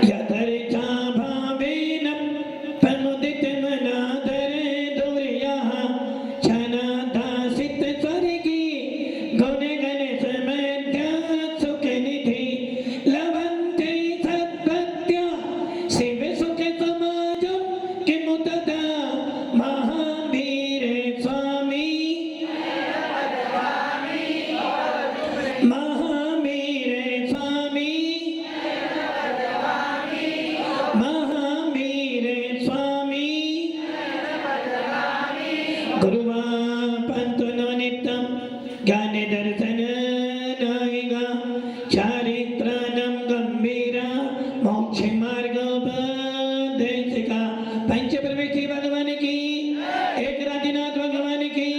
यदर्चा भावेन प्रमुदितमनादर दुर्यः क्षणदासित स्वर्गी गुणगण समध्य सुखनिधि लभन्ते सद्भक्त्या शिव सुख समाजं किमुतदा महावीर स्वामी महावीर स्वामी महावीर स्वामी गुरुवा पंतनो नित्यं ज्ञान दर्शन नायिका चारित्रानं गंभीरा मोक्ष मार्गोपदेशिका पंच परमेश्वरी भगवान की एक राधिनाथ भगवान की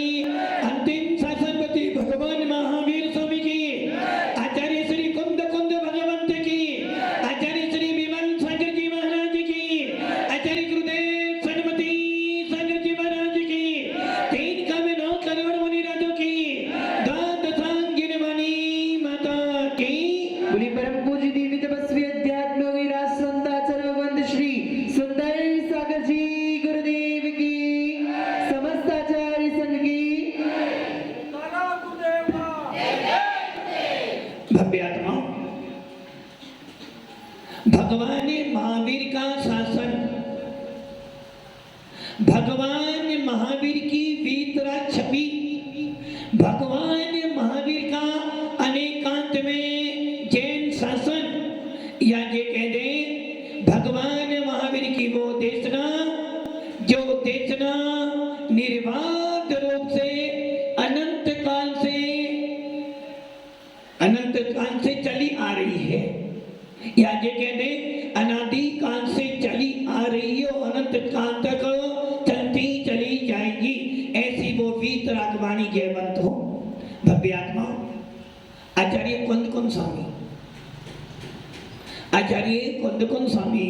अंतिम शासनपति भगवान महावीर स्वामी की आचार्य श्री कुंद कुंद भगवंत की आचार्य श्री विमल सागर जी महाराज की आचार्य गुरुदेव सन्मति सागर जी महाराज की 3 करोड़ 9 करोड़ मुनि राजों की द्वादशांगिनी मणि माता की बोली परम पूज्य दिव्य तपस्वी अध्यात्म विराज संताचर भगवंत श्री सुंदर सागर जी गुरुदेव की समस्त आचार्य संघ की भव्य आत्मा भगवान महावीर का शासन भगवान महावीर की वीतरा छवि भगवान महावीर का अनेकांत में जैन शासन या ये कह दे भगवान महावीर की वो देशना जो देशना निर्बाध रूप से अनंत काल से चली आ रही है या ये कह दे अनादि काल से चली आ रही है और अनंत काल तक चलती चली जाएगी ऐसी वो वीतरागवाणी जयवंत हो भव्य आत्मा आचार्य कुंद कुंद स्वामी स्वामी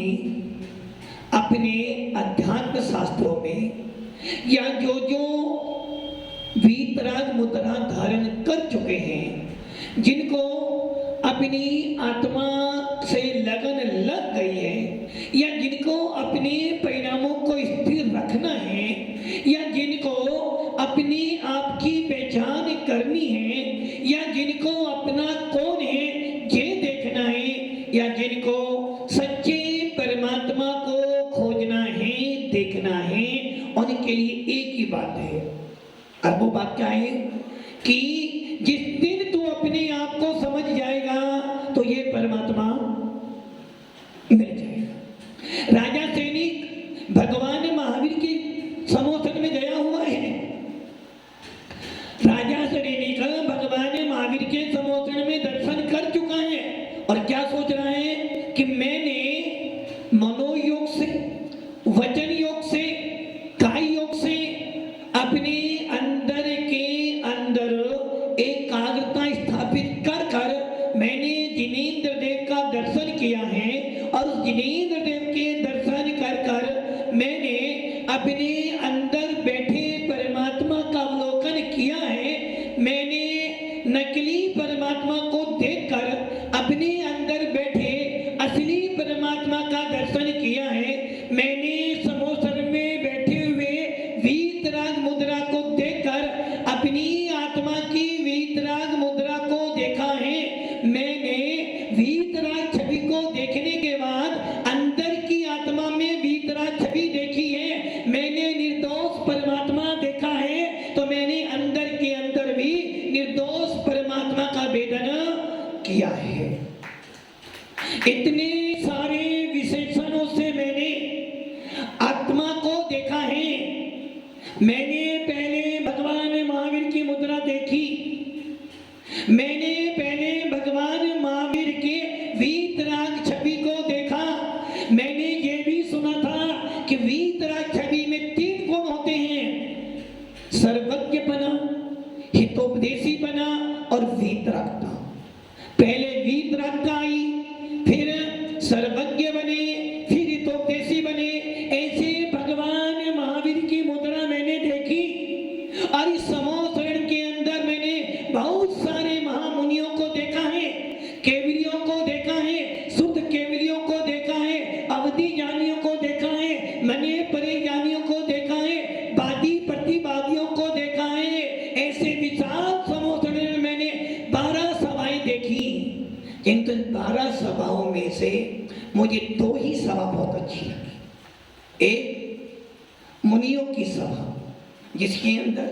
अपने अध्यात्म शास्त्रों में या जो वीतराग मुद्रा धारण कर चुके हैं जिनको अपनी आत्मा से लगन लग गई है या जिनको अपने परिणामों को स्थिर रखना है या जिनको अपनी आप की पहचान करनी है या जिनको अपना कौन है ये देखना है या जिनको सच्चे परमात्मा को खोजना है देखना है उनके लिए एक ही बात है और वो बात क्या है कि जिस दिन तू अपने आप को समझ जाएगा तो ये परमात्मा मिल जाएगा। राजा सैनिक भगवान महावीर के समोसन में गया हुआ है। राजा सैनिक भगवान महावीर के समोसन में दर्शन कर चुका है और क्या सोच रहा है कि मैंने मनोयोग से वचन योग से काय योग से अपने अंदर के अंदर एकाग्रता स्थापित कर कर मैंने जिनेंद्र देव का दर्शन किया है और उस जिनेंद्र देव के दर्शन कर कर मैंने अपने अंदर बैठे परमात्मा का अवलोकन किया है। मैंने नकली परमात्मा को देखकर अपने अंदर बैठे असली परमात्मा का दर्शन किया है। मैंने समोसन में बैठे हुए वीतराग मुद्रा को देखकर अपनी आत्मा की वीतराग मुद्रा को देखा है। मैंने वीतराग छवि को देखने के बाद अंदर की आत्मा में वीतराग छवि देखी है। मैंने निर्दोष परमात्मा देखा है तो मैंने अंदर के अंदर भी निर्दोष परमात्मा का वेदन किया है। इतने सारे विशेषणों से मैंने आत्मा को देखा है। मैंने पहले भगवान महावीर की मुद्रा देखी। मैंने पहले भगवान महावीर के वीतराग छवि को देखा। मैंने ये भी सुना था कि वीतराग छवि में 3 गुण होते हैं, सर्वज्ञपना, हितोपदेशीपना और वीतरागता। पहले वीतरागता आई, फिर सर्वज्ञ बने, फिर हितोपदेशी बने। ऐसे भगवान महावीर की मुद्रा मैंने देखी और इस समोसरण के अंदर मैंने बहुत सारे महामुनियों को देखा है, केवलियों को देखा है, शुद्ध केवलियों को देखा है। 12 सभाओं में से मुझे 2 ही सभा बहुत अच्छी लगी। एक मुनियों की सभा, जिसके अंदर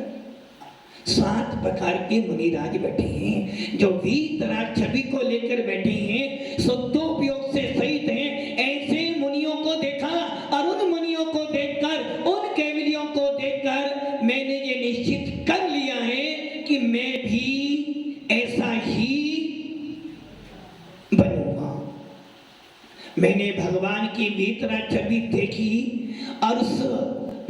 7 प्रकार के मुनिराज बैठे हैं, जो वीतराग छवि को लेकर बैठे हैं, शुद्धोपयोग से सहित हैं। ऐसे मुनियों को देखा और उन मुनियों को देखकर, उन केवलियों को देखकर मैंने ये निश्चित कर लिया है कि मैं भी ऐसा ही बनूंगा। मैंने भगवान की वीतराग छवि देखी और उस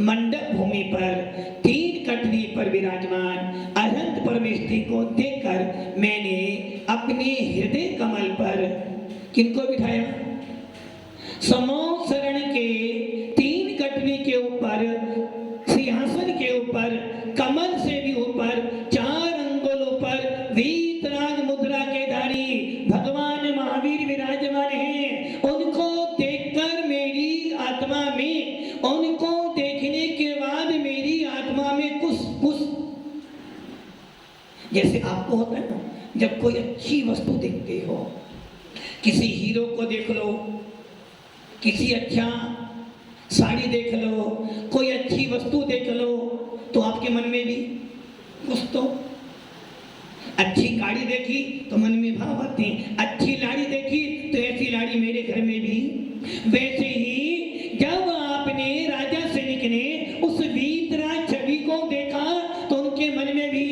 मंडप भूमि पर 3 कटनी पर विराजमान अनंत परमेष्ठी को देखकर मैंने अपने हृदय कमल पर किनको बिठाया? समो शरण के 3 कटनी के ऊपर, सिंहासन के ऊपर, कमल से भी ऊपर, 4 अंगुलों पर वीतराग मुद्रा के धारी भगवान महावीर विराजमान हैं। उनको देखकर मेरी आत्मा में, उनको देखने के बाद मेरी आत्मा में कुछ जैसे आपको होता है ना, जब कोई अच्छी वस्तु देखते हो, किसी हीरो को देख लो, किसी अच्छा साड़ी देख लो, कोई अच्छी वस्तु देख लो, तो आपके मन में भी कुछ तो, अच्छी गाड़ी देखी तो मन में भाव आते हैं, अच्छी लाड़ी देखी तो ऐसी लाड़ी मेरे घर में भी। वैसे ही जब आपने राजा सैनिक ने उस वीतराग छवि को देखा तो उनके मन में भी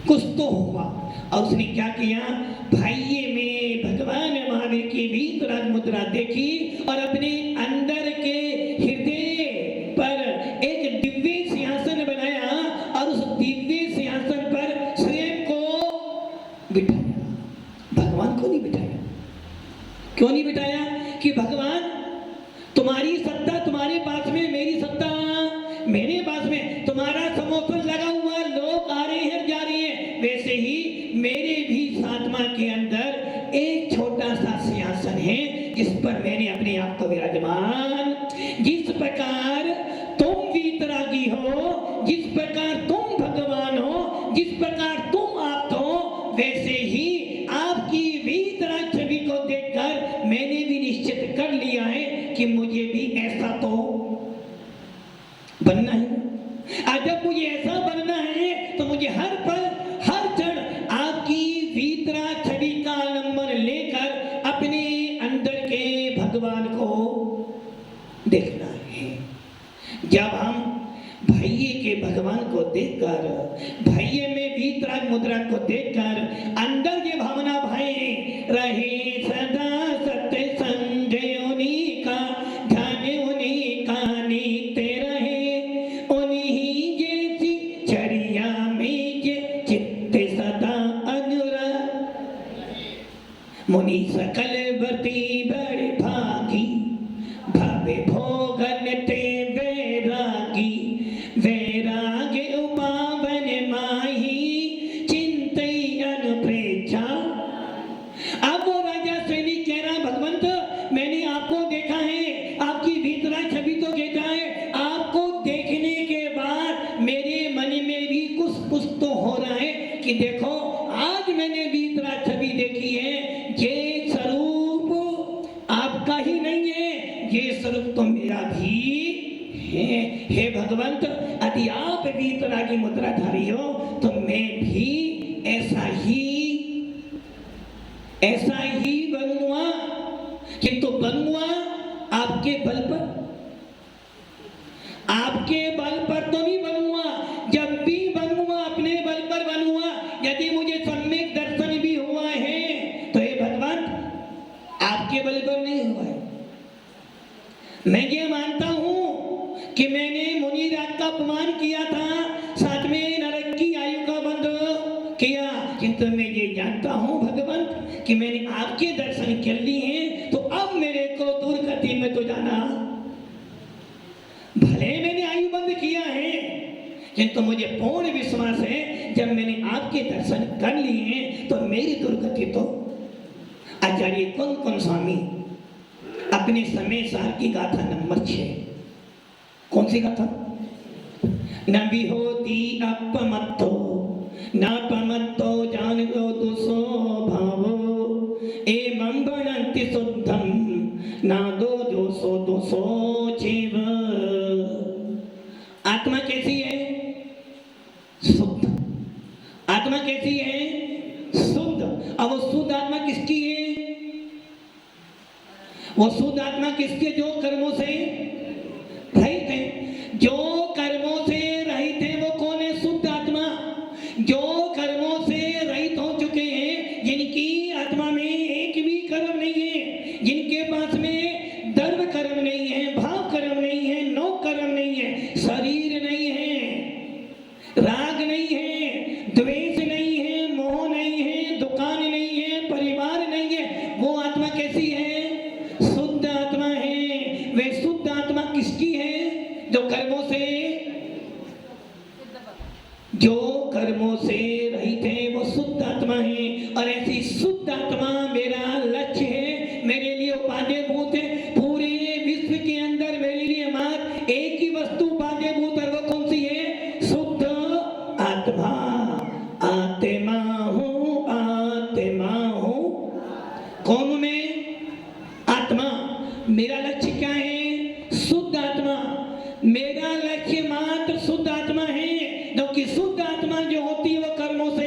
कुछ तो हुआ, और उसने क्या किया? भाइये में भगवान महावीर की वीतराग मुद्रा देखी और अपने अंदर के हृदय पर एक दिव्य सिंहासन बनाया और उस दिव्य सिंहासन पर स्वयं को बिठाया। भगवान को नहीं बिठाया। क्यों नहीं बिठाया? कि भगवान, तुम्हारी सत्ता तुम्हारे पास में, मेरी सत्ता मेरे पास में, तुम्हारा समोसन लगा हुआ, लोग आ रहे हैं जा रहे हैं, वैसे ही मेरे भी आत्मा के अंदर एक छोटा सा सिंहासन है जिस पर मैंने अपने आप को विराजमान। जिस प्रकार तुम वीतरागी हो, जिस प्रकार तुम भगवान हो, जिस प्रकार तुम आप हो, वैसे ही आपकी वीतराग छवि को देखकर मैंने भी निश्चित कर लिया है कि मुझे भी ऐसा तो बनना है। जब मुझे ऐसा बनना है तो मुझे हर पल, हर क्षण आपकी वीतराग छवि का आलंबन लेकर अपने अंदर के भगवान को देखना है। जब हम भाइये के भगवान को देखकर, भाइये में वीतराग मुद्रा को देखकर अंदर ये भावना भाई रहे सदा सत्य संजय, उन्हीं का ध्यान, उन्हीं का नित्य रहे, उन्हीं जैसी चर्या में जे चित्त सदा अनुराग। मुनि सकल वर्ती बड़े भागी, भवे भोगन ते वैरागी, वैराग्य उपावन माही, चिंतई अनुप्रेक्षा। अब वो राजा सैनिक कह रहा, भगवंत मैंने आपको देखा है, आपकी वीतराग छवि तो देखा है, आपको देखने के बाद मेरे मन में भी कुछ तो हो रहा है कि देखो आज मैंने वीतराग छवि देखी है, ये स्वरूप आपका ही नहीं है, ये स्वरूप तो मेरा भी है। हे भगवंत, यदि आप वीतरागी मुद्राधारी हो तो मैं भी ऐसा ही बनूंगा, किंतु बनूंगा आपके बल पर, आपके बल पर तो नहीं बनूंगा। जब भी बनूंगा अपने बल पर बनूंगा। यदि मुझे सम्यक दर्शन भी हुआ है तो हे भगवान आपके बल पर नहीं हुआ है। मैं ये मानता हूं कि मैंने मुनिराज का अपमान किया था, साथ में नरक की आयु का बंद किया, किंतु मैं ये जानता हूं भगवंत कि मैंने आपके दर्शन कर लिए हैं, तो अब मेरे को दुर्गति में तो जाना, भले मैंने आयु बंद किया है, किंतु मुझे पूर्ण विश्वास है जब मैंने आपके दर्शन कर लिए हैं तो मेरी दुर्गति तो। आचार्य कौन स्वामी अपने समय सार की गाथा नंबर 6, कौन सी गाथा? न भी होती अपमत्तो, न पमत्तो जान गो दुसो भावो, एवं बनन्ति शुद्धं नादो दोषो दोषो चैव। आत्मा कैसी है? शुद्ध। आत्मा कैसी है? शुद्ध। अब वो शुद्ध आत्मा किसकी है? वो शुद्ध आत्मा किसके? जो कर्मों से रहित है। जो कर्मों से रहित है वो कौन है? शुद्ध आत्मा। जो कर्मों से रहित हो चुके हैं, जिनकी आत्मा में एक भी कर्म नहीं है, जिनके पास में धर्म कर्म नहीं है, भाव कर्म नहीं है, नो कर्म नहीं है, शरीर नहीं है, राग नहीं है, द्वेष नहीं है, मोह नहीं है, दुकान नहीं है, परिवार नहीं है, वो आत्मा कैसी है? शुद्ध आत्मा है। वे शुद्ध आत्मा किसकी है? जो कर्मों से रहित है, वो शुद्ध आत्मा है। और ऐसी शुद्ध आत्मा मेरा लक्ष्य है, मेरे लिए उपादेयभूत है। पूरे विश्व के अंदर मेरे लिए मात्र एक ही वस्तु उपादेयभूत है, वो कौन सी है? शुद्ध आत्मा। आत्मा हूँ, आत्मा हूँ। कौन हूँ मैं? आत्मा। मेरा लक्ष्य क्या है? शुद्ध आत्मा। मेरा लक्ष्य मात्र शुद्ध आत्मा है। क्योंकि शुद्ध आत्मा जो होती है वो कर्मों से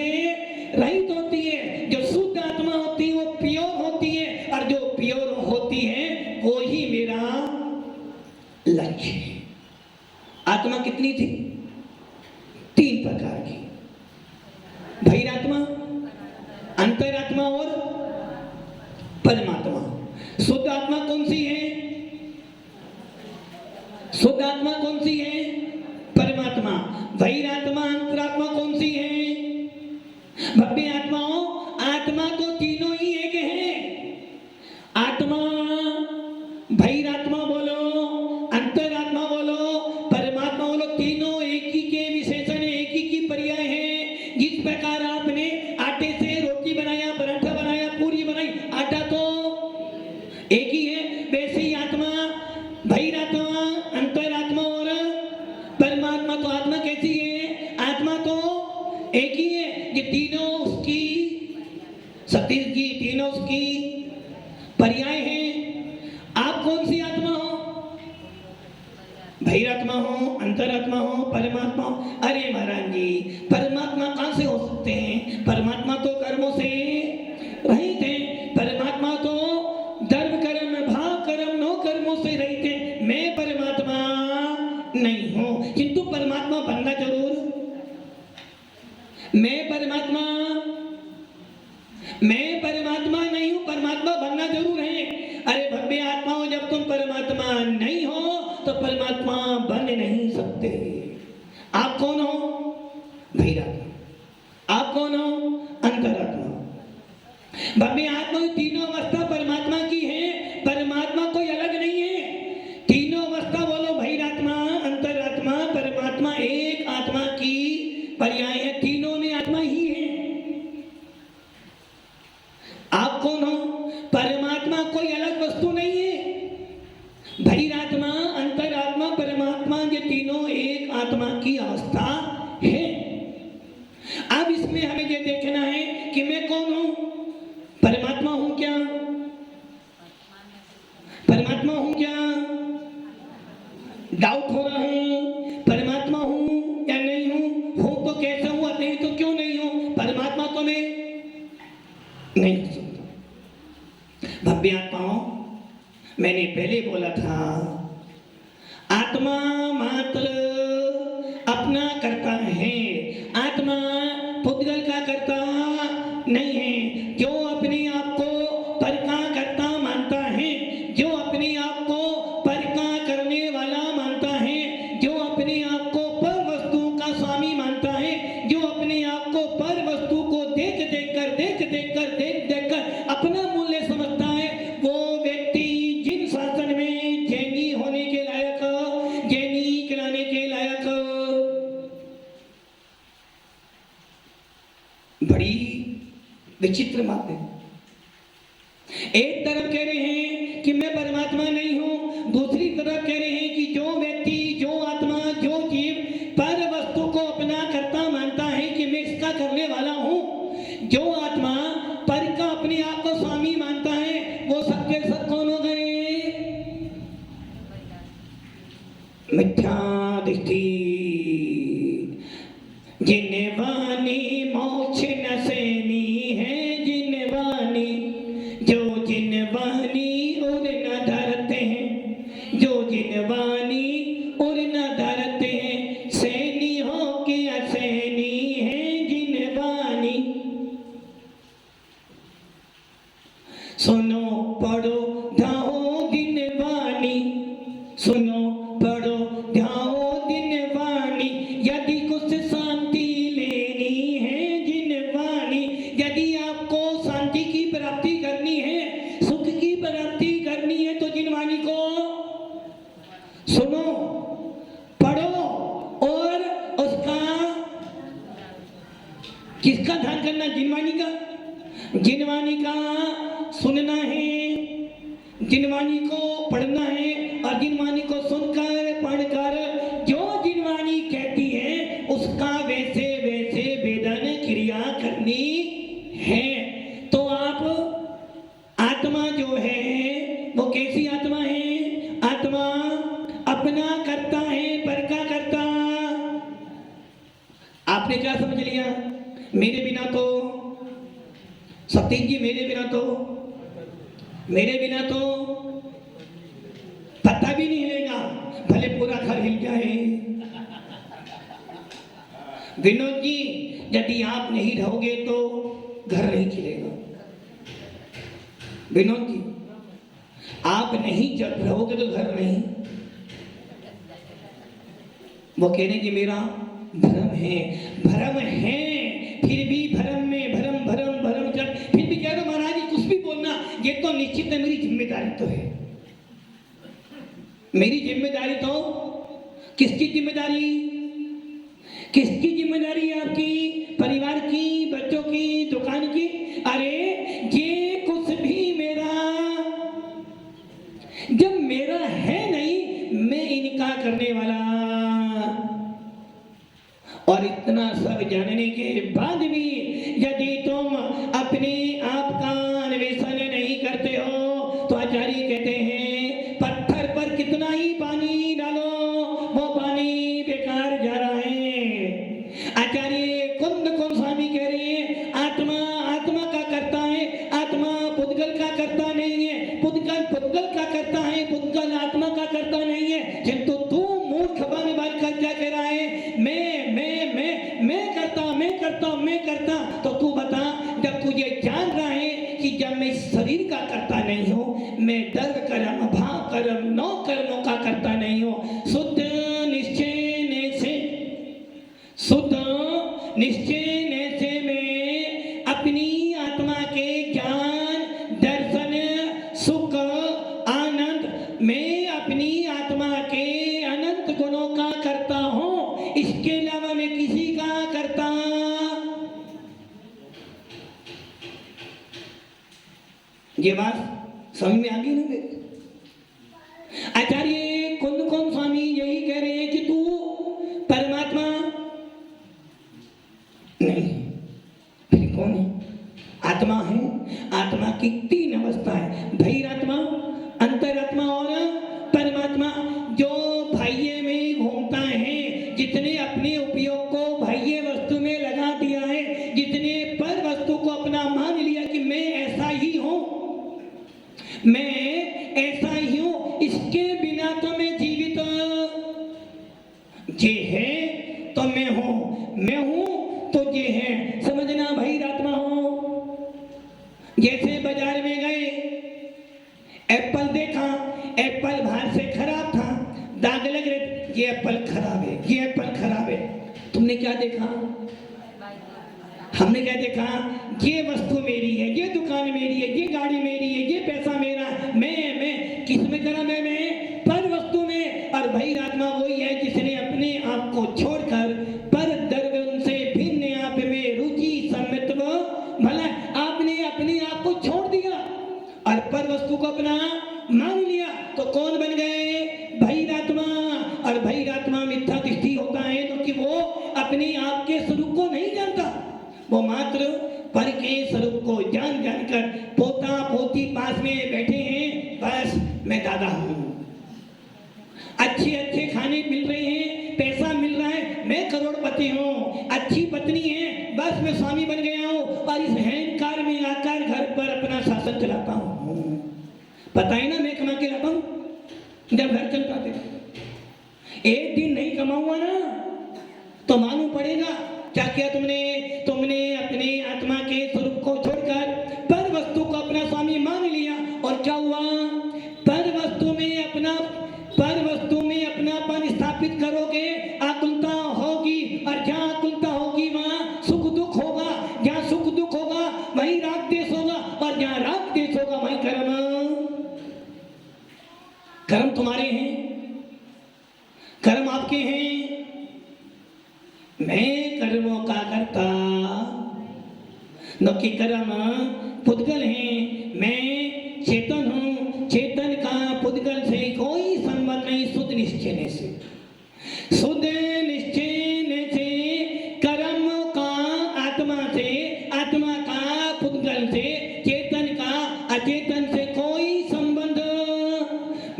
रहित होती है। जो शुद्ध आत्मा होती है वो प्योर होती है, और जो प्योर होती है वो ही मेरा लक्ष्य है। आत्मा कितनी थी? 3 प्रकार की। बहिरात्मा, अंतरात्मा और परमात्मा। शुद्ध आत्मा कौन सी है? शुद्ध आत्मा कौन सी है? परमात्मा। बहिरात्मा, अंतरात्मा कौन सी है? भव्य आत्माओं, आत्मा तो तीनों ही एक है। आत्मा, बहिरात्मा बोलो, अंतरात्मा बोलो, परमात्मा बोलो, तीनों एक ही के विशेषण, एक ही की पर्याय है। जिस प्रकार आपने आटे से रोटी बनाया, पराठा बनाया, पूरी बनाई, आटा तो एक ही है, वैसे ही आत्मा, बहिरात्मा, अंतरात्मा और परमात्मा। तो आत्मा कैसी है? आत्मा तो एक ही है। ये तीनों उसकी सतीश की, तीनों उसकी पर्याय हैं। आप कौन सी आत्मा हो? बहिरात्मा हो, अंतरात्मा हो, परमात्मा हो? अरे महाराज जी, परमात्मा कहां से हो सकते हैं? परमात्मा तो कर्मों से रहित है। परमात्मा तो धर्म कर्म, भाव कर्म, नो कर्मों से रहित है। मैं परमात्मा नहीं हूं, किंतु परमात्मा बनना जरूर। मैं परमात्मा नहीं हूं, परमात्मा बनना जरूर है। अरे भव्य आत्माओं, जब तुम परमात्मा नहीं हो तो परमात्मा बन नहीं सकते। आप कौन हो? बहिरात्मा। आप कौन हो? अंतरात्मा। भव्य आत्मा तीनों अवस्था परमात्मा की है, परमात्मा कोई अलग नहीं है। तीनों अवस्था बोलो, बहिरात्मा, अंतरात्मा, परमात्मा, एक आत्मा की पर्याय है। तीनों में आत्मा ही है। आप कौन हो? परमात्मा कोई अलग वस्तु नहीं है। बहिरात्मा, अंतरात्मा, परमात्मा, ये तीनों एक आत्मा की अवस्था है। अब इसमें हमें ये देखना है कि मैं कौन हूं? परमात्मा हूं क्या? परमात्मा हूं क्या? डाउट हो रहा है, परमात्मा हूं या नहीं हूं? हूं तो कैसे हुआ, नहीं तो क्यों नहीं हूं? परमात्मा तो मैं नहीं हो सकता। भव्य आत्माओं, मैंने पहले बोला था, आत्मा मात्र अपना करता है। आत्मा पुद्गल का करता नहीं है। जो अपने आप को पर का करता मानता है, जो अपने आप को पर का करने वाला मानता है, जो अपने आप को पर वस्तु का स्वामी मानता है, जो अपने आप को पर वस्तु को देख देख कर अपना मूल्य समझता है, वो व्यक्ति जिन शासन में जैनी होने के लायक, जैनी कहलाने के लायक, बड़ी विचित्र बात है। एक तरफ कह रहे हैं कि मैं परमात्मा नहीं हूं, दूसरी तरफ कह रहे हैं कि जो व्यक्ति, जो आत्मा, जो जीव पर वस्तु को अपना करता मानता है कि मैं इसका करने वाला हूं, जो आत्मा पर का अपने आप को स्वामी मानता मिथ्या दृष्टि जिन वाणी मोक्ष न सेनी है, जिन वाणी जो जिन वाणी और न धरते हैं, जो जिन वाणी और न धरते हैं, सैनी हो के असैनी है जिन वाणी। सुनो पढ़ो ध्याओ दिन वाणी, सुनो पढ़ो ध्याओ दिन वाणी, यदि कुछ शांति लेनी है जिन वाणी। यदि आपको शांति की प्राप्ति करनी है, सुख की प्राप्ति करनी है, तो जिन वाणी को सुनो पढ़ो और उसका किसका ध्यान करना? जिनवाणी का। जिनवाणी का सुनना है, जिनवाणी को पढ़ना है, और जिनवाणी को सुनकर पढ़कर जो जिनवाणी कहती है उसका वैसे वैसे वेदन क्रिया करनी है। तो आप आत्मा जो है वो कैसी आत्मा है? आत्मा अपना करता है, पर का करता। आपने क्या समझ लिया? मेरे बिना तो सतीश जी, मेरे बिना तो पता भी नहीं हिलेगा, भले पूरा घर हिल जाए। विनोद जी, यदि आप नहीं रहोगे तो घर नहीं खिलेगा। विनोद जी, आप नहीं जब रहोगे तो घर नहीं। वो कह रहे कि मेरा भ्रम है, फिर भी भ्रम में भ्रम कर, फिर भी कह रहे महाराज जी कुछ भी बोलना, ये तो निश्चित है, मेरी जिम्मेदारी तो है। मेरी जिम्मेदारी तो किसकी जिम्मेदारी? किसकी जिम्मेदारी है आपकी? परिवार की, बच्चों की, दुकान की? अरे ये कुछ भी मेरा, जब मेरा है नहीं, मैं इनका करने वाला। और इतना सब जानने के बाद भी यदि तुम अपने आप का अन्वेषण नहीं करते हो, तो आचार्य कहते हैं पत्थर पर कितना ही पानी डालो, वो पानी बेकार जा रहा है। आचार्य कुंद स्वामी कह रहे हैं आत्मा आत्मा का करता है, आत्मा पुद्गल का करता नहीं है, पुद्गल का करता है, पुद्गल आत्मा का करता नहीं है। किंतु तू मूर्ख बन कर क्या कह रहा है? मैं करता। तो तू बता, जब तुझे जान रहा है कि जब मैं शरीर का करता नहीं हूँ, मैं दर्द कर्म भाव कर्म नौ कर्मों का करता नहीं हूँ, शुद्ध निश्चय से मैं अपनी आत्मा के ज्ञान दर्शन सुख आनंद, मैं अपनी आत्मा के अनंत गुणों का करता हूँ, इसके अलावा मैं किसी का करता। ये बात समझ में आ गई ना मेरे? आचार्य कुंद स्वामी यही कह रहे हैं कि तू परमात्मा नहीं, फिर कौन है? आत्मा है। आत्मा की तीन अवस्था है, बहिरात्मा, अंतरात्मा और परमात्मा। जो बाह्य में घूमता है, जितने अपने उपयोग को बाह्य वस्तु में लगा दिया है, जितने पर वस्तु को अपना मान लिया कि मैं ऐसा ही हूं, मैं ऐसा ही हूं, इसके बिना तो मैं जीवित जे है तो मैं हूं तो ये है, समझना बहिरात्मा हो। जैसे बाजार में गए, एप्पल देखा, एप्पल बाहर से खराब था, दाग लग रहे, ये एप्पल खराब है, ये एप्पल खराब है। तुमने क्या देखा? हमने क्या देखा? ये वस्तु मेरी है, ये दुकान मेरी है, ये गाड़ी मेरी है, ये पैसा मेरा। मैं किस में करा? मैं पर वस्तु में। और बहिरात्मा वही है जिसने अपने आप को छोड़कर पर द्रव्य से भिन्न आप में रुचि सम्मित्व, भला आपने अपने आप को छोड़ दिया और पर वस्तु को अपना मान लिया, तो कौन बन गए? बहिरात्मा। और बहिरात्मा मिथ्या दृष्टि होता है क्योंकि वो अपने आप के स्वरूप को नहीं जानता, वो मात्र पर के स्वरूप को जान कर पोता पोती पास में बैठे हैं, बस मैं दादा हूं। अच्छे खाने घर चलाता हूँ, पता है ना मैं कमा के लाता हूँ, जब घर चल पाते। एक दिन नहीं कमाऊंगा ना तो मालूम पड़ेगा क्या किया तुमने। तुमने अपने आत्मा के स्वरूप को छोड़कर पर वस्तु को अपना स्वामी मान लिया, और क्या हुआ, पर वस्तु में अपनापन स्थापित करोगे, आकुलता होगी, और जहाँ आकुलता होगी वहाँ सुख दुख होगा, जहाँ सुख दुख होगा वहीं राग देश होगा, और जहाँ राग देश होगा वहीं कर्म तुम्हारे हैं, कर्म आपके हैं। मैं कर्मों का करता, न कि कर्म पुद्गल हैं। मैं चेतन हूँ, चेतन का पुद्गल से कोई संबंध नहीं। शुद्ध निश्चय से, शुद्ध निश्चय से कर्म का आत्मा से, आत्मा का पुद्गल से, चेतन का अचेतन से कोई संबंध,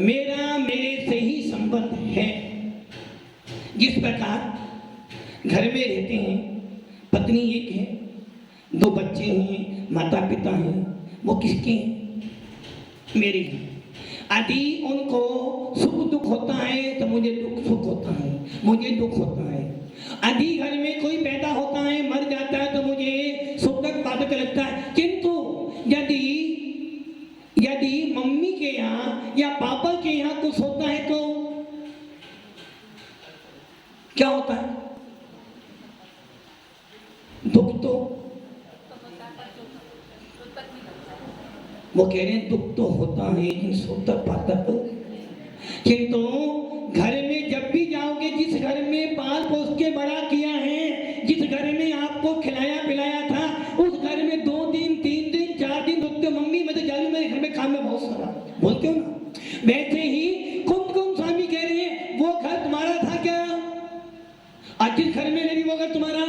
मेरा मेरे से ही संबंध है। जिस प्रकार घर में रहते हैं, पत्नी एक है, दो बच्चे हैं, माता पिता हैं, वो किसके हैं? मेरे हैं। यदि उनको सुख दुख होता है तो मुझे दुख सुख होता है, मुझे दुख होता है। यदि घर में कोई पैदा होता है, मर जाता है तो मुझे सुख बाधक लगता है। किंतु यदि मम्मी के यहाँ या पापा के यहाँ कुछ होता है तो क्या होता है? दुख तो वो कह रहे हैं दुख तो होता है लेकिन सुख पाता तो। किंतु घर में जब भी जाओगे, जिस घर में पाल पोस के बड़ा किया है, जिस घर में आपको खिलाया पिलाया था, उस घर में 2 दिन 3 दिन 4 दिन रुकते, मम्मी मैं तो जा रही हूं, मेरे घर में काम है बहुत सारा, बोलते हो ना। वैसे ही कुंद स्वामी कह रहे हैं वो घर तुम्हारा था क्या? आज जिस घर में नहीं वो घर तुम्हारा,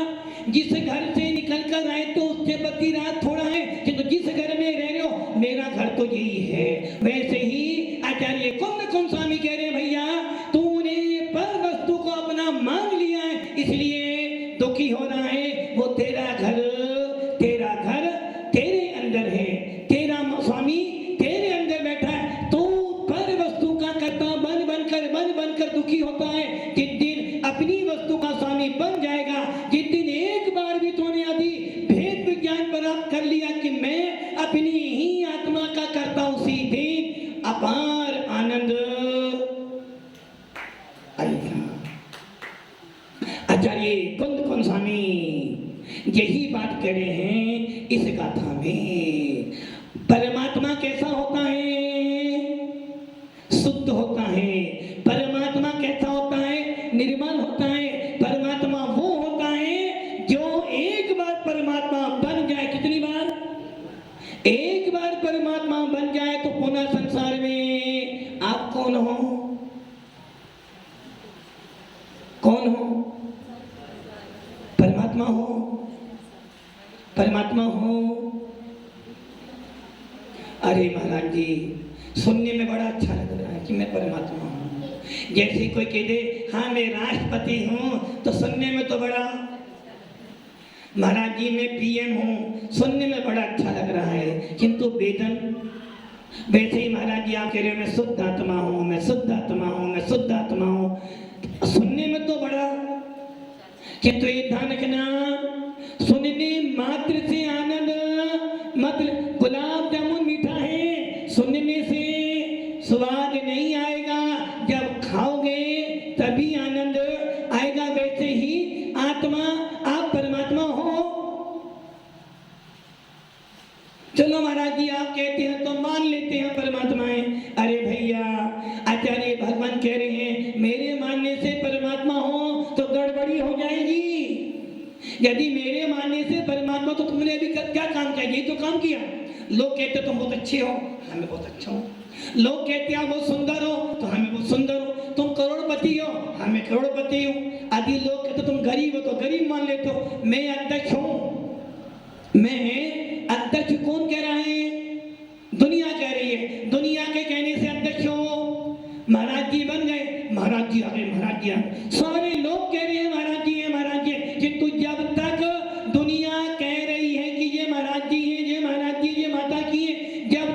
जिस घर से निकल कर आए तो उससे बती रात थोड़ा है, किंतु जिस घर में रह रहे हो मेरा घर तो यही है। वैसे ही आचार्य कुंद स्वामी कह रहे हैं भैया तूने पर वस्तु को अपना मान लिया है, इसलिए दुखी हो रहा है। वो तेरा घर तेरे अंदर है, तेरा स्वामी तेरे अंदर बैठा है। तू पर वस्तु का कर्ता बन बनकर दुखी होता है। जिस दिन अपनी वस्तु का स्वामी बन जाएगा, जिस दिन एक बार भी तूने यदि भेद विज्ञान प्राप्त कर लिया कि मैं अपनी ही आत्मा का करता हूं, सीधे अपार आनंद आएगा। आचार्य कुंद स्वामी यही बात कह रहे हैं इस गाथा में। परमात्मा कैसा होता है? शुद्ध होता है। परमात्मा कैसा होता है? निर्मल होता है। परमात्मा वो होता है जो एक बार परमात्मा बन जाए। कितनी बार? एक बार परमात्मा बन जाए तो पुनः संसार में आप कौन हो? कौन हो? परमात्मा हो। परमात्मा हो। अरे महाराज जी सुनने में बड़ा अच्छा लग रहा है कि मैं परमात्मा हूं। जैसे कोई कह दे हाँ मैं राष्ट्रपति हूं तो सुनने में तो बड़ा, महाराज जी मैं पीएम हूं, सुनने में बड़ा अच्छा लग रहा है, किंतु वेदन वैसे ही महाराज जी आप कह रहे हो मैं शुद्ध आत्मा हूं, मैं शुद्ध आत्मा हूं, मैं शुद्ध आत्मा हूं, सुनने में तो बड़ा, किंतु ये ध्यान रखना सुनने मात्र से आनंद, मतलब गुलाब जामुन मीठा है, सुनने से स्वाद नहीं आएगा, जब खाओगे तभी आनंद आएगा। वैसे ही आत्मा, आप परमात्मा हो। चलो महाराज जी आप कहते हैं तो मान लेते हैं परमात्मा है। अरे भैया आचार्य भगवान कह रहे हैं मेरे मानने से परमात्मा हो तो गड़बड़ी हो जाएगी। यदि मेरे मानने से परमात्मा, तो तुमने अभी क्या काम किया? ये तो काम किया। लोग कहते तुम बहुत अच्छे हो, हमें बहुत अच्छा हो। लोग कहते हैं बहुत सुंदर हो, तो हमें बहुत सुंदर हो। तुम करोड़पति हो, हमें करोड़पति हो। आदि लोग कहते तुम गरीब हो तो गरीब मान लेते हो। मैं अध्यक्ष हूं, मैं अध्यक्ष। कौन कह रहा है? दुनिया कह रही है। दुनिया के कहने से अध्यक्ष हो। महाराज जी बन गए, महाराज जी आ गए, महाराज जी आ गए। सारे लोग कह रहे हैं महाराज जी है, महाराज जी है। किंतु जब तक दुनिया कह रही है कि ये महाराज जी है, ये महाराज जी, ये माता की है, जब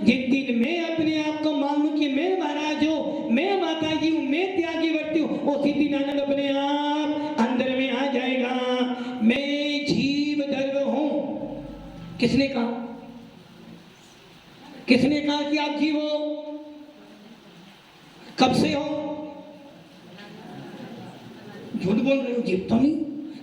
जिस दिन मैं अपने आप को मान लूं कि मैं महाराज हूं, मैं माता जी हूं, मैं त्यागी वर्ती हूं, उसी दिन आनंद अपने आप अंदर में आ जाएगा। मैं जीव दर्व हूं। किसने कहा? किसने कहा कि आप जीव हो? कब से हो? झूठ बोल रहे हो, जीव तो नहीं।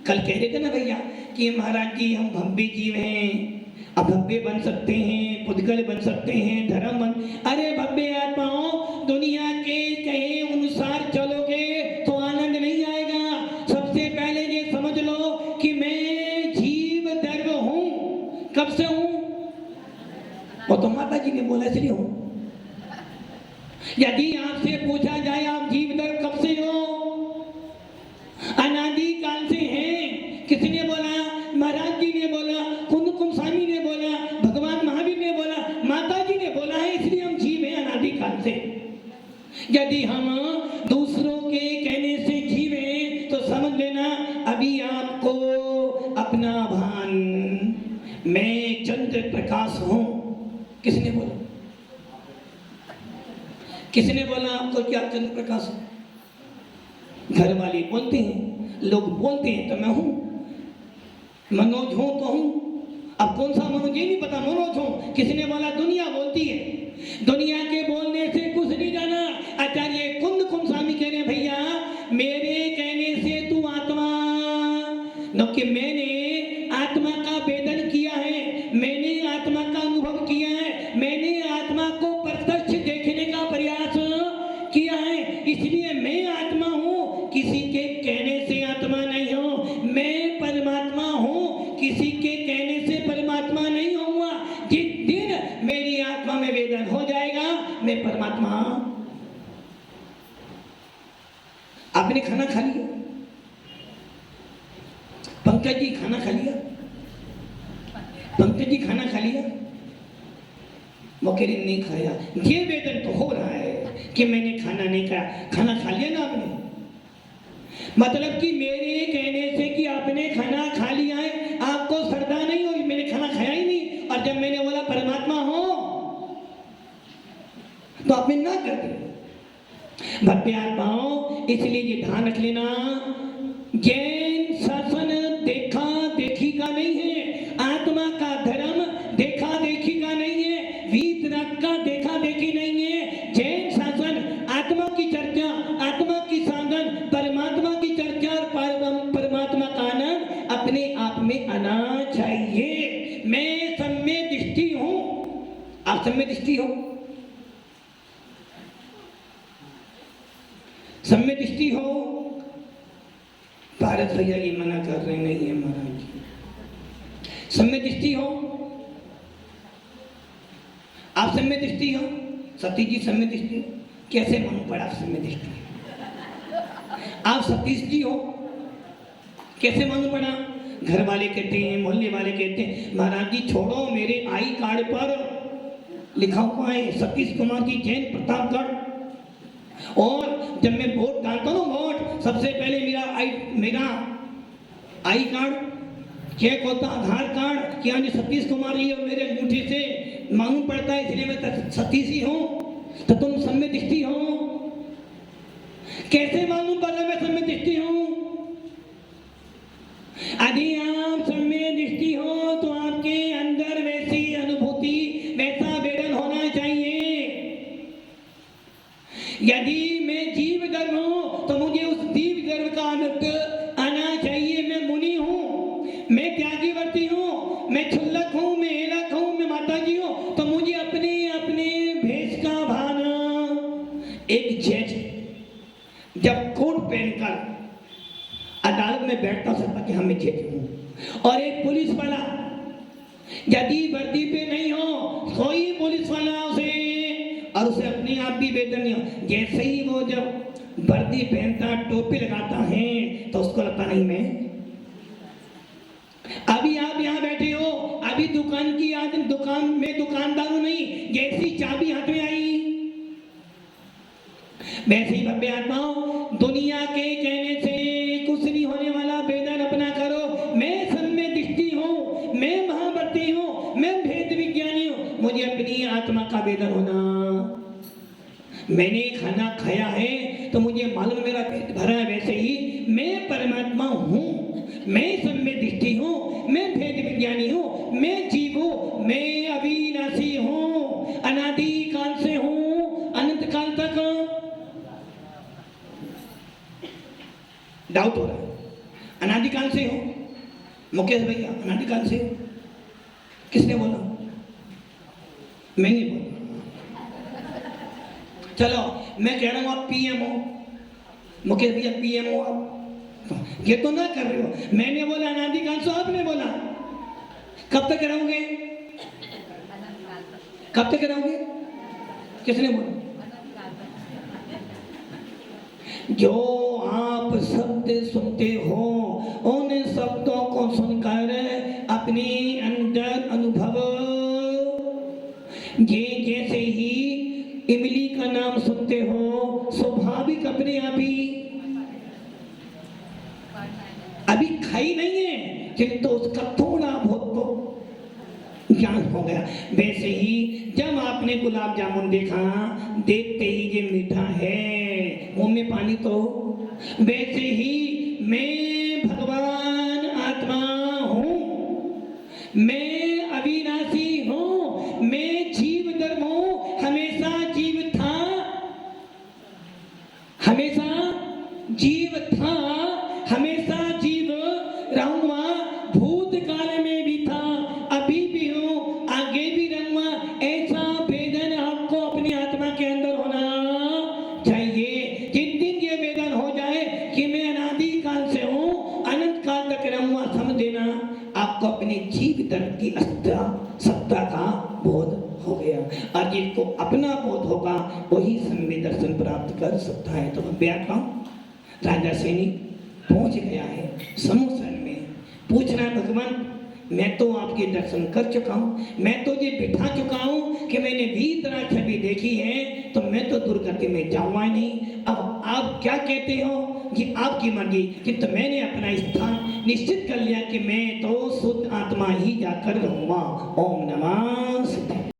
कल कह रहे थे ना भैया कि महाराज जी हम भव्य जीव हैं, अब भव्य बन सकते हैं, पुद्गल बन सकते हैं, धर्म बन। अरे भव्य आत्माओं, दुनिया के कहे अनुसार चलोगे तो आनंद नहीं आएगा। सबसे पहले ये समझ लो कि मैं जीव दर्व हूं। कब से हूं? वो तो माता जी ने बोला इसलिए हूं। यदि आपसे पूछा जाए आप जीव दर्व कब से हो? अनादि काल से हैं। किसने बोला? महाराज जी ने बोला, कुंदकुम स्वामी ने बोला, भगवान महावीर ने बोला, माता जी ने बोला है, इसलिए हम जीव हैं अनादि काल से। यदि हम दूसरों के कहने से जीव हैं तो समझ लेना अभी आपको अपना भान, मैं चंद्र प्रकाश हूं। किसने बोला? किसने बोला आपको कि आप चंद्र प्रकाश हो? घर वाले बोलते हैं, लोग बोलते हैं तो मैं हूं। मनोज हूं तो हूं। अब कौन सा मनोज ये नहीं पता, मनोज हूं। किसने बोला? दुनिया बोलती है। दुनिया के बोलने से कुछ नहीं जाना। आचार्य कुंदकुम स्वामी कह रहे हैं भैया मेरे कहने से तू आत्मा न कि मैंने आत्मा का वेदन किया है, मैंने आत्मा का अनुभव किया है, मैंने आत्मा को प्रत्यक्ष देखने का प्रयास किया है, इसलिए मैं आत्मा हूं, किसी के कहने से आत्मा नहीं हूं। मैं परमात्मा हूं, किसी के कहने से परमात्मा नहीं होऊंगा। जिस दिन मेरी आत्मा में वेदन हो जाएगा मैं परमात्मा। आपने खाना खा लिया? पंकज जी खाना खा लिया? पंकज जी खाना खा लिया? मोकेरी नहीं खाया। ये वेदन तो हो रहा है कि मैंने खाना नहीं खाया। खाना खा लिया ना आपने? मतलब कि मेरे कहने से कि आपने खाना खा लिया है, आपको श्रद्धा नहीं हुई, मैंने खाना खाया ही नहीं। और जब मैंने बोला परमात्मा हो तो आपने ना कर दिया। भक्ति आत्माओं, इसलिए ये ध्यान रख लेना, जैन शासन देखा देखी का नहीं है, आत्मा का धर्म देखा देखी का नहीं है, वीतराग का देखा देखी नहीं है। जैन शासन आत्मा की चर्चा, आत्मा की साधन, परमात्मा की चर्चा और परमात्मा का आनंद अपने आप में आना चाहिए। मैं सम्यक दृष्टि हूं। आप सम्यक दृष्टि हो? सम्यक दृष्टि हो? भारत भैया ये मना कर रहे नहीं है महाराज जी। सम्यक दृष्टि हो? आप सम्यक दृष्टि हो? सतीश जी सम्यक दृष्टि हो? कैसे मालूम पड़ा आप सम्यक दृष्टि? आप सतीश जी हो? कैसे मालूम पड़ा? घर वाले कहते हैं, मोहल्ले वाले कहते हैं, महाराज जी छोड़ो, मेरे आई कार्ड पर लिखा हुआ है सतीश कुमार जी, जैन, प्रतापगढ़। और जब मैं वोट डालता हूँ, वोट सबसे पहले मेरा आई कार्ड चेक होता, आधार कार्ड कि हाँ जी सतीश कुमार जी, और मेरे अंगूठे से मालूम पड़ता है, इसलिए मैं सतीश ही हूँ। तो तुम सम्यक दृष्टि हो? कैसे मालूम पड़ा मैं सम्यक दृष्टि हूँ? यदि आप सम्यक दृष्टि हो तो आपके अंदर वैसी अनुभूति, वैसा वेदन होना चाहिए। यदि मैं जीव गर्भ हूं तो मुझे उस जीव गर्भ का आनंद आना चाहिए। मैं मुनि हूं, मैं त्यागीवर्ती हूं, मैं क्षुल्लक हूं, मैं हेलक हूं, मैं माता जी हूं, तो मुझे अपने अपने भेष का भान। एक जज जब कोट पहनकर अदालत में बैठता सकता कि हम जज हूं, और एक पुलिस वाला यदि वर्दी पे नहीं हो, कोई पुलिस वाला उसे, और उसे अपने आप भी वेदन नहीं हो, जैसे ही वो जब वर्दी पहनता, टोपी लगाता है, तो उसको लगता नहीं मैं। अभी आप यहाँ बैठे हो, अभी दुकान की आदमी, दुकान में दुकानदार हूं नहीं, जैसी चाबी हाथ में आई वैसे ही भव्य आत्माओं, दुनिया के कहने से कुछ नहीं होने वाला वेदन अपना करो। मैं सम्यक दृष्टि हूं, मैं महावर्ती हूं, मैं भेद विज्ञानी हूं, मुझे अपनी आत्मा का वेदन होना। मैंने खाना खाया है तो मुझे मालूम मेरा पेट भरा है, वैसे ही मैं परमात्मा हूँ, मैं सब में दृष्टि हूँ, मैं भेद विज्ञानी हूँ, मैं जीव हूँ, मैं अविनाशी हूँ, अनादि काल से हूँ, अनंत काल तक। डाउट हो रहा है, अनादिकाल से हो मुकेश भैया, अनादिकाल से हो? किसने बोला? मैं नहीं बोला। चलो मैं कह रहा हूं आप पीएम हो, मुकेश भैया पीएम हो आप, ये तो ना कर रहे हो। मैंने बोला अनादिकाल से, आपने बोला। कब तक रहोगे? कब तक रहोगे? किसने बोला? जो आप शब्द सुनते हो उन शब्दों को सुनकर अपने अंदर अनुभव, ये जैसे ही इमली का नाम सुनते हो स्वाभाविक अपने आप ही, अभी खाई नहीं है किंतु उसका थोड़ा बहुत तो ज्ञान हो गया। वैसे ही जब आपने गुलाब जामुन देखा, देखते ही ये मीठा है, मुंह में पानी तो, वैसे ही मैं भगवान आत्मा हूँ, मैं अविनाशी हूँ, मैं जीव धर्म हूँ, हमेशा जीव था, हमेशा जीव था, हमेशा जीव रहूंगा, भूतकाल में भी था, अभी भी हूँ, आगे भी रहूंगा। ऐसा वेदन आपको अपनी आत्मा के अंदर होना चाहिए। जिन दिन ये वेदन हो जाए कि मैं अनादि काल से हूँ, अनंत काल तक रहूंगा, समझ देना आपको अपने जीव धर्म की सत्ता का बोध हो गया। और जिसको अपना बोध होगा वही सम्य दर्शन प्राप्त कर सकता है। तो व्याख्या राजा सैनी पहुंच गया है समोसन में, पूछना भगवान मैं तो आपके दर्शन कर चुका हूँ, मैं तो ये बिठा चुका हूँ कि मैंने भी तरह छवि देखी है, तो मैं तो दुर्गति में जाऊंगा नहीं। अब आप क्या कहते हो ये आपकी मर्जी, किंतु मैंने अपना स्थान निश्चित कर लिया कि मैं तो शुद्ध आत्मा ही जाकर रहूंगा। ओम नमः शिवाय।